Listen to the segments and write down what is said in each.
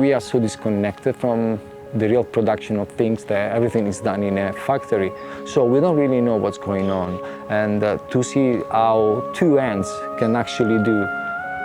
we are so disconnected from the real production of things that everything is done in a factory. So we don't really know what's going on. And to see how two hands can actually do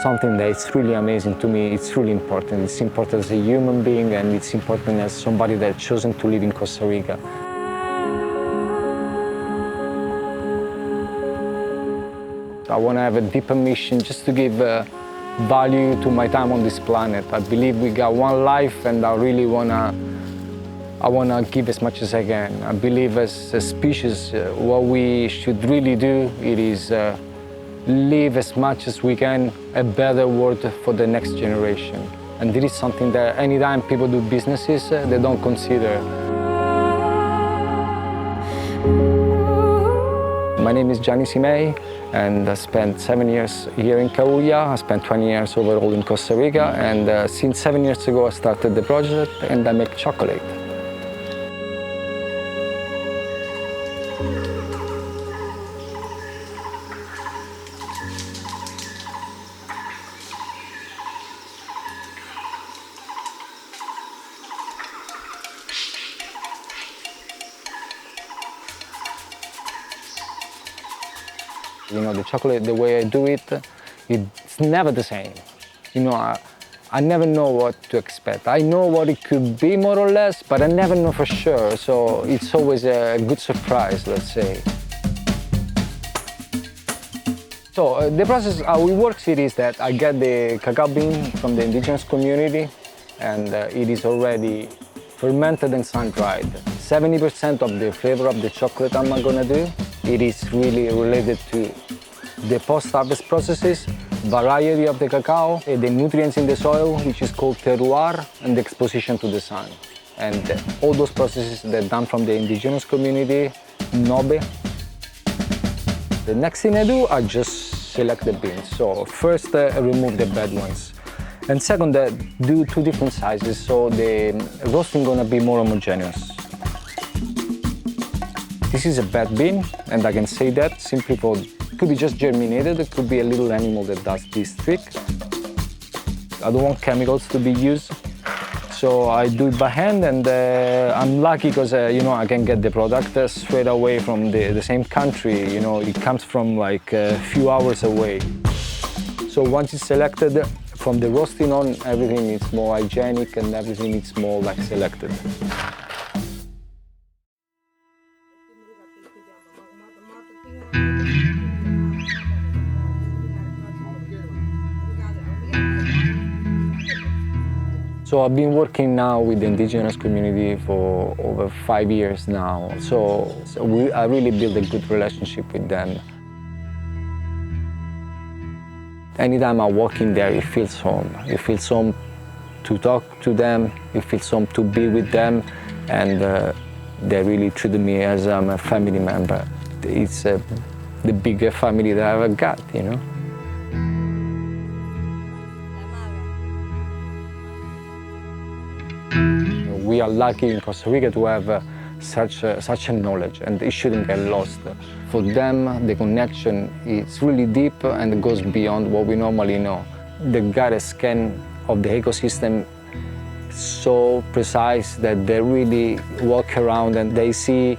something that is really amazing, to me, it's really important. It's important as a human being, and it's important as somebody that's chosen to live in Costa Rica. I want to have a deeper mission just to give value to my time on this planet. I believe we got one life, and I really want to give as much as I can. I believe as a species, what we should really do, it is live as much as we can a better world for the next generation. And this is something that anytime people do businesses, they don't consider. My name is Gianni, and I spent 7 years here in Cabuya. I spent 20 years overall in Costa Rica, and since 7 years ago I started the project, and I make chocolate. You know, the chocolate, the way I do it, it's never the same. You know, I never know what to expect. I know what it could be, more or less, but I never know for sure. So it's always a good surprise, let's say. So the process, how it works, it is that I get the cacao bean from the indigenous community, and it is already fermented and sun-dried. 70% of the flavor of the chocolate I'm gonna do, it is really related to the post-harvest processes, variety of the cacao, the nutrients in the soil, which is called terroir, and the exposition to the sun. And all those processes that are done from the indigenous community, Ngäbe. The next thing I do, I just select the beans. So first, I remove the bad ones. And second, do two different sizes, so the roasting gonna be more homogeneous. This is a bad bean, and I can say that simply for, it could be just germinated, it could be a little animal that does this trick. I don't want chemicals to be used, so I do it by hand, and I'm lucky because you know, I can get the product straight away from the same country. You know, it comes from like a few hours away. So once it's selected, from the roasting on, everything is more hygienic and everything is more like selected. So I've been working now with the indigenous community for over 5 years now. So I really built a good relationship with them. Anytime I walk in there, it feels home. It feels home to talk to them, it feels home to be with them, and they really treated me as I'm a family member. It's the biggest family that I ever got, you know. We are lucky in Costa Rica to have such a knowledge, and it shouldn't get lost. For them, the connection is really deep and goes beyond what we normally know. They got a scan of the ecosystem so precise that they really walk around and they see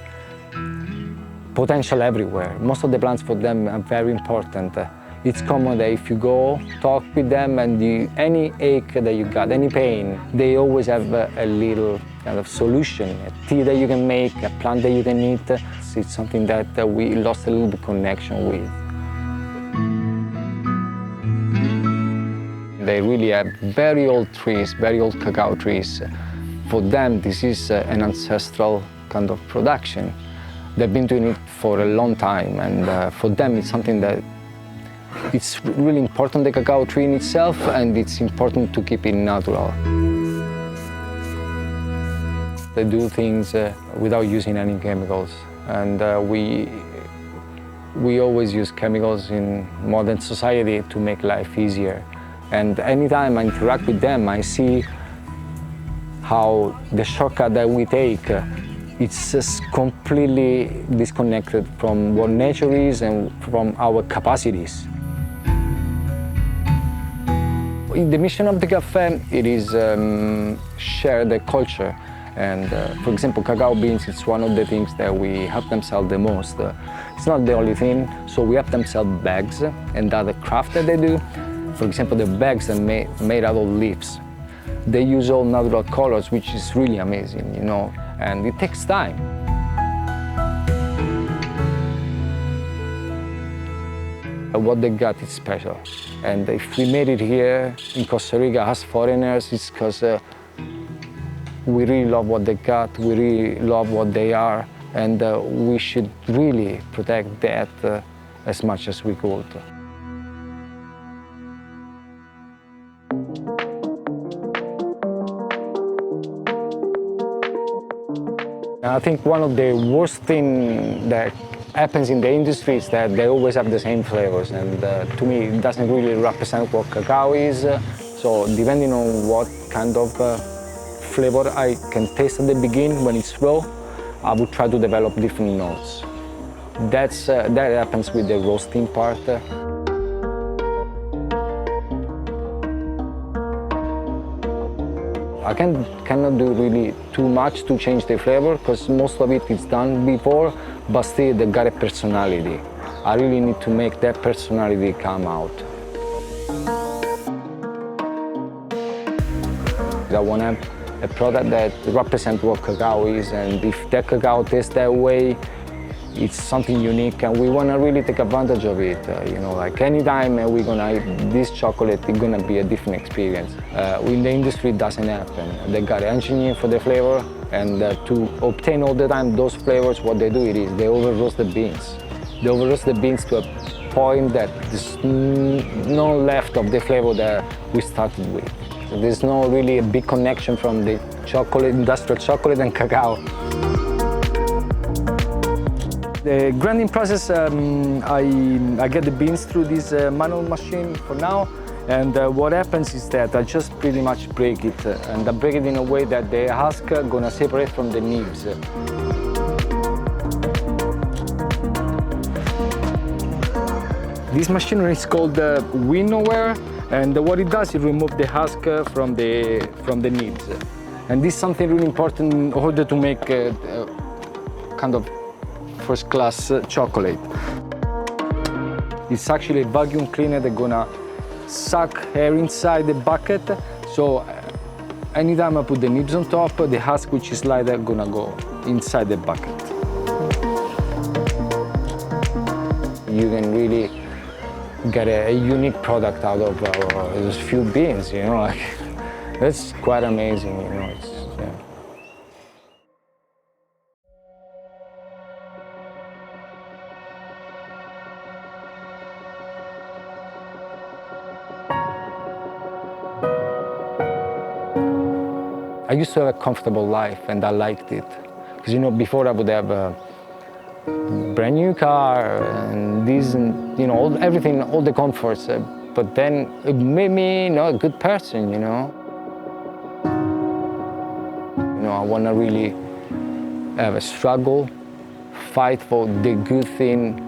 potential everywhere. Most of the plants for them are very important. It's common that if you go talk with them and any ache that you got, any pain, they always have a little kind of solution, a tea that you can make, a plant that you can eat. It's something that we lost a little bit connection with. They really have very old trees, very old cacao trees. For them, this is an ancestral kind of production. They've been doing it for a long time, and for them it's something that it's really important, the cacao tree in itself, and it's important to keep it natural. They do things without using any chemicals, and we always use chemicals in modern society to make life easier. And anytime I interact with them, I see how the shortcut that we take, it's just completely disconnected from what nature is and from our capacities. The mission of the cafe, it is share the culture. And for example, cacao beans, it's one of the things that we help them sell the most. It's not the only thing, so we help them sell bags and other craft that they do. For example, the bags are made out of leaves. They use all natural colors, which is really amazing, you know, and it takes time. What they got is special. And if we made it here in Costa Rica as foreigners, it's because we really love what they got, we really love what they are, and we should really protect that as much as we could. I think one of the worst things that happens in the industry is that they always have the same flavors, and to me it doesn't really represent what cacao is. So depending on what kind of flavor I can taste at the beginning when it's raw, I would try to develop different notes. That happens with the roasting part. I cannot do really too much to change the flavor because most of it is done before, but still they got a personality. I really need to make that personality come out. I want to have a product that represents what cacao is, and if that cacao tastes that way, it's something unique, and we want to really take advantage of it. You know, like anytime we're gonna eat this chocolate, it's gonna be a different experience. In the industry, it doesn't happen. They got engineering for the flavor, and to obtain all the time those flavors, what they do is they over roast the beans. They over roast the beans to a point that there's no left of the flavor that we started with. So there's no really a big connection from the chocolate, industrial chocolate, and cacao. The grinding process, I get the beans through this manual machine for now, and what happens is that I just pretty much break it, and I break it in a way that the husk is gonna separate from the nibs. This machinery is called winnower, and what it does is remove the husk from the nibs. And this is something really important in order to make kind of first-class chocolate. It's actually a vacuum cleaner that's gonna suck air inside the bucket. So anytime I put the nibs on top, the husk, which is lighter, gonna go inside the bucket. You can really get a unique product out of those few beans, you know, like that's quite amazing, you know. Yeah. I used to have a comfortable life, and I liked it. Because, you know, before I would have a brand new car and this, and, you know, everything, all the comforts. But then it made me, you know, a good person, you know. You know, I want to really have a struggle, fight for the good thing.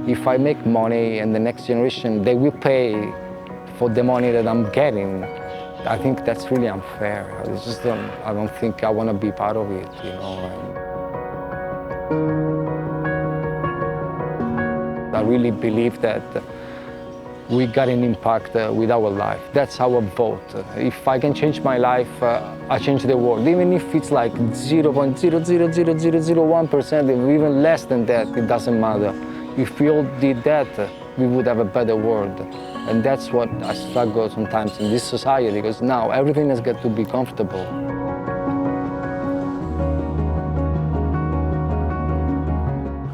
If I make money and the next generation, they will pay for the money that I'm getting. I think that's really unfair. I don't think I want to be part of it, you know. I really believe that we got an impact with our life. That's our vote. If I can change my life, I change the world. Even if it's like 0.0000001%, or even less than that, it doesn't matter. If we all did that, we would have a better world. And that's what I struggle sometimes in this society, because now everything has got to be comfortable.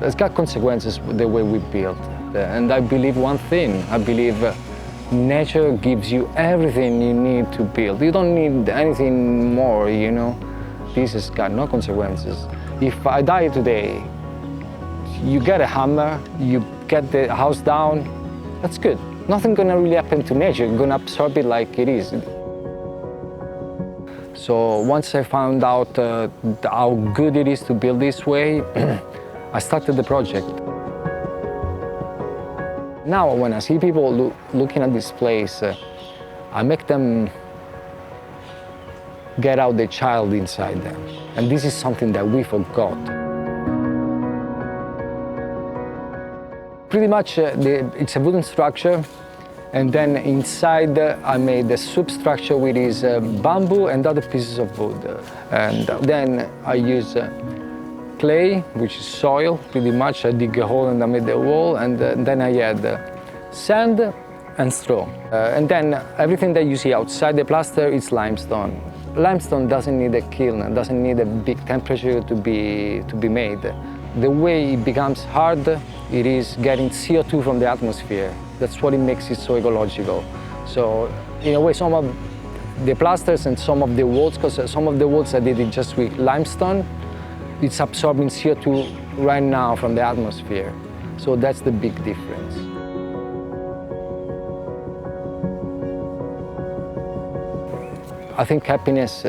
It's got consequences the way we build. And I believe one thing, I believe nature gives you everything you need to build. You don't need anything more, you know. This has got no consequences. If I die today, you get a hammer, you get the house down, that's good. Nothing's gonna really happen to nature, you're gonna absorb it like it is. So once I found out how good it is to build this way, I started the project. Now when I see people looking at this place, I make them get out the child inside them. And this is something that we forgot. Pretty much it's a wooden structure, and then inside I made a substructure which is bamboo and other pieces of wood. And then I use clay, which is soil, pretty much. I dig a hole and I made the wall, and then I add sand and straw. And then everything that you see outside the plaster is limestone. Limestone doesn't need a kiln, it doesn't need a big temperature to be made. The way it becomes hard, it is getting CO2 from the atmosphere. That's what it makes it so ecological. So in a way, some of the plasters and some of the walls, because some of the walls I did it just with limestone, it's absorbing CO2 right now from the atmosphere. So that's the big difference. I think happiness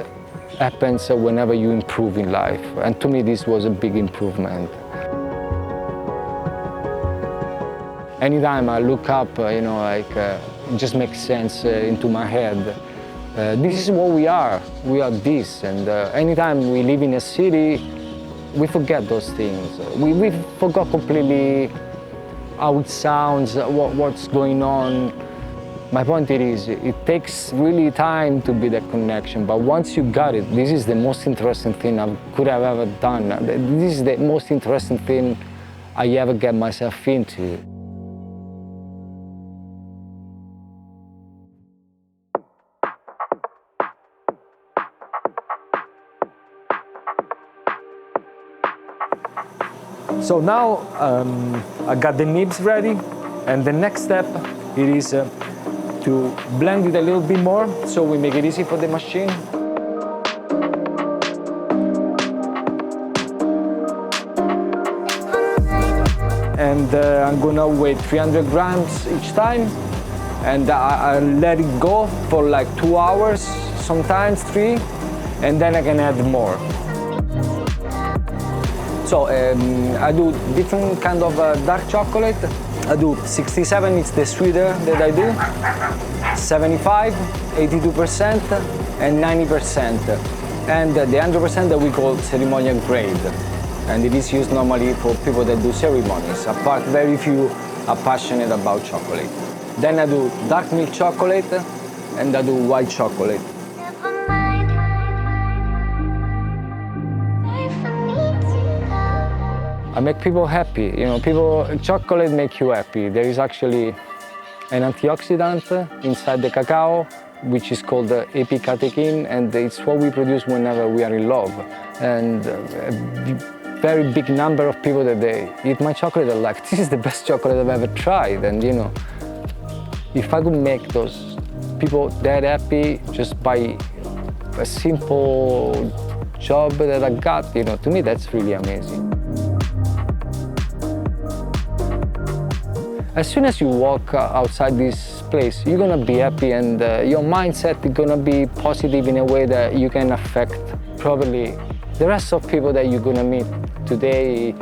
happens whenever you improve in life, and to me this was a big improvement. Anytime I look up, it just makes sense into my head. This is what we are this, and anytime we live in a city, we forget those things. We forgot completely how it sounds, what's going on. My point is, it takes really time to build that connection, but once you got it, this is the most interesting thing I could have ever done. This is the most interesting thing I ever get myself into. So now I got the nibs ready, and the next step it is to blend it a little bit more so we make it easy for the machine. And I'm gonna weigh 300 grams each time, and I let it go for like 2 hours, sometimes 3, and then I can add more. So I do different kind of dark chocolate. I do 67, it's the sweeter that I do, 75, 82%, and 90%. And the 100% that we call ceremonial grade. And it is used normally for people that do ceremonies. Apart, very few are passionate about chocolate. Then I do dark milk chocolate, and I do white chocolate. I make people happy. Chocolate makes you happy. There is actually an antioxidant inside the cacao, which is called epicatechin, and it's what we produce whenever we are in love. And a very big number of people that they eat my chocolate are like, this is the best chocolate I've ever tried. And if I could make those people that happy just by a simple job that I got, to me that's really amazing. As soon as you walk outside this place, you're gonna be happy, and your mindset is gonna be positive in a way that you can affect probably the rest of people that you're gonna meet today,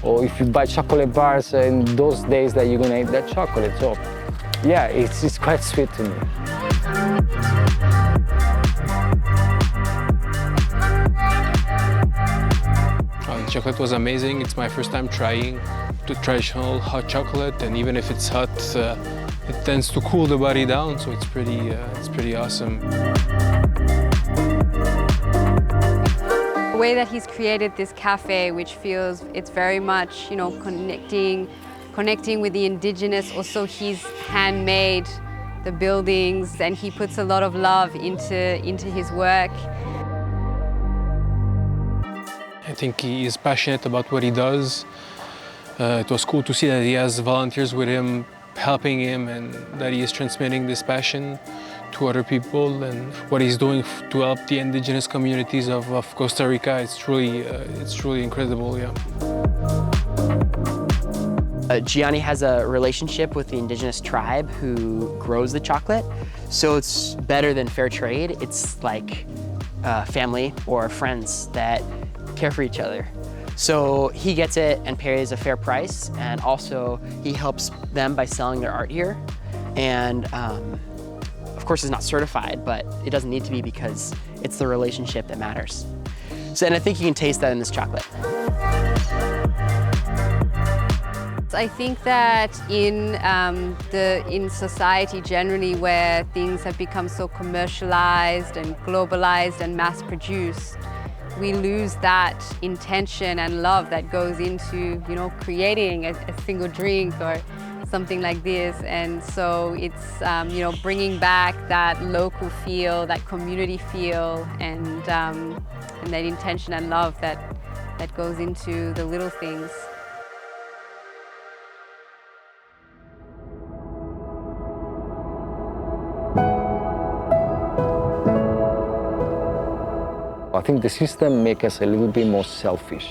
or if you buy chocolate bars in those days that you're gonna eat that chocolate. So yeah, it's quite sweet to me. The chocolate was amazing. It's my first time trying the traditional hot chocolate, and even if it's hot, it tends to cool the body down, so it's pretty awesome. The way that he's created this cafe, which feels it's very much, connecting with the indigenous. Also, he's handmade the buildings, and he puts a lot of love into his work. I think he is passionate about what he does. It was cool to see that he has volunteers with him, helping him, and that he is transmitting this passion to other people, and what he's doing to help the indigenous communities of Costa Rica. It's truly incredible, yeah. Gianni has a relationship with the indigenous tribe who grows the chocolate, so it's better than fair trade. It's like family or friends that care for each other. So he gets it and pays a fair price, and also he helps them by selling their art here. And of course, it's not certified, but it doesn't need to be because it's the relationship that matters. So, and I think you can taste that in this chocolate. I think that in society generally, where things have become so commercialized and globalized and mass-produced, we lose that intention and love that goes into, you know, creating a single drink or something like this. And so it's, you know, bringing back that local feel, that community feel, and that intention and love that goes into the little things. I think the system makes us a little bit more selfish.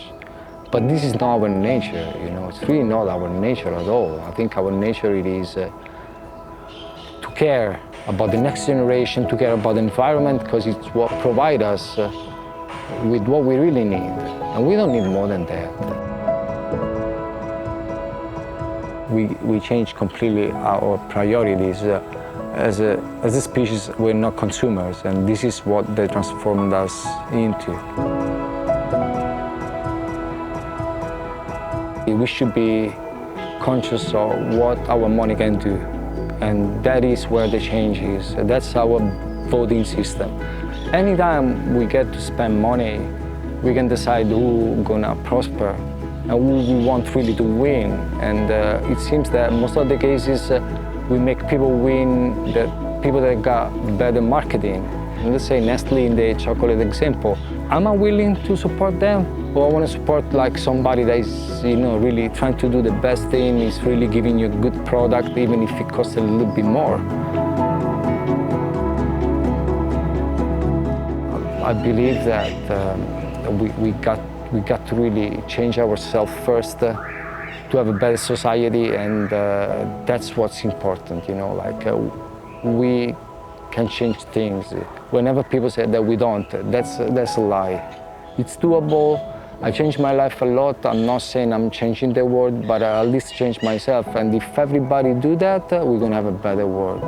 But this is not our nature, you know, it's really not our nature at all. I think our nature it is to care about the next generation, to care about the environment, because it's what provides us with what we really need. And we don't need more than that. We changed completely our priorities. As a species, we're not consumers, and this is what they transformed us into. We should be conscious of what our money can do, and that is where the change is. That's our voting system. Anytime we get to spend money, we can decide who's gonna prosper and who we want really to win. And it seems that most of the cases we make people win, the people that got better marketing. And let's say Nestle in the chocolate example. Am I willing to support them? Or I want to support like somebody that is, you know, really trying to do the best thing, is really giving you a good product, even if it costs a little bit more. I believe that we got to really change ourselves first to have a better society, and that's what's important, you know, like we can change things. Whenever people say that we don't, that's a lie. It's doable. I changed my life a lot. I'm not saying I'm changing the world, but I at least change myself. And if everybody do that, we're gonna have a better world.